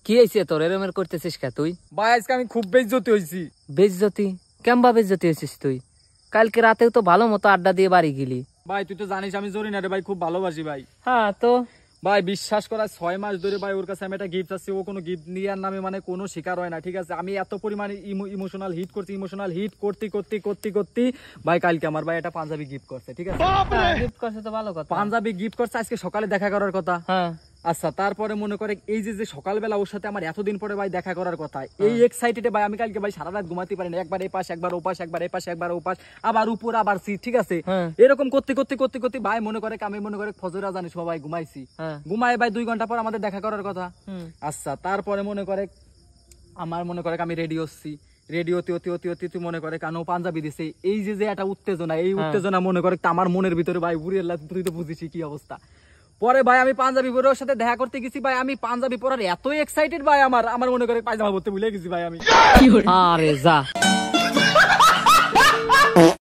কি হয়েছে তোর এরমের করতেছিস কে তুই? ভাই আজকে আমি খুব বেইজ্জতি হইছি। বেইজ্জতি? কেমবা বেইজ্জতি হয়েছিস তুই? কালকে রাতেও তো ভালো মতো আড্ডা দিয়ে বাড়ি গেলি। ভাই তুই তো জানিস আমি জরিনা রে ভাই খুব ভালোবাসি ভাই। হ্যাঁ তো ভাই বিশ্বাস করা 6 মাস ধরে ভাই ওর কাছে আমি একটা গিফট চাচ্ছি, ও কোনো গিফট নেওয়ার নামে মানে কোনো শিকার হয় না। ঠিক আছে, আমি এত পরিমাণে ইমোশনাল হিট করছি, ইমোশনাল হিট করতে ভাই কালকে আমার ভাই একটা পাঞ্জাবি গিফট করছে। ঠিক আছে, গিফট করছে তো ভালো কথা। পাঞ্জাবি গিফট করছে, আজকে সকালে দেখা করার কথা। হ্যাঁ আচ্ছা, তারপরে মনে করে এই যে সকালবেলা ওর সাথে আমার এতদিন পরে ভাই দেখা করার কথা, এই এক্সাইটেডে ভাই আমি কালকে ভাই সারা রাত ঘুমাতে পারি না। একবার এই পাশ একবার ও পাশ, একবার এই পাশ একবার ও পাশ, আবার উপর আবার সিট। ঠিক আছে, এরকম করতে ভাই মনে করে আমি মনে করে ফজর আজানে সবাই ঘুমাইছি। ঘুমাই ভাই 2 ঘন্টা পর আমাদের দেখা করার কথা। আচ্ছা, তারপরে মনে করে আমার মনে করে আমি রেডি হচ্ছি, রেডিওতে অতি মনে করে কানো পাঞ্জাবি দিছে। এই যে একটা উত্তেজনা, এই উত্তেজনা মনে করে আমার মনের ভিতরে ভাই বুড়ি আল্লাহ, তুই তো বুঝিস কি অবস্থা। পরে ভাই আমি পাঞ্জাবি পরে ওর সাথে দেখা করতে গেছি ভাই, আমি পাঞ্জাবি পরার এত এক্সাইটেড ভাই আমার মনে করে পায়জামা পরতে ভুলে গেছি ভাই আমি। আরে যা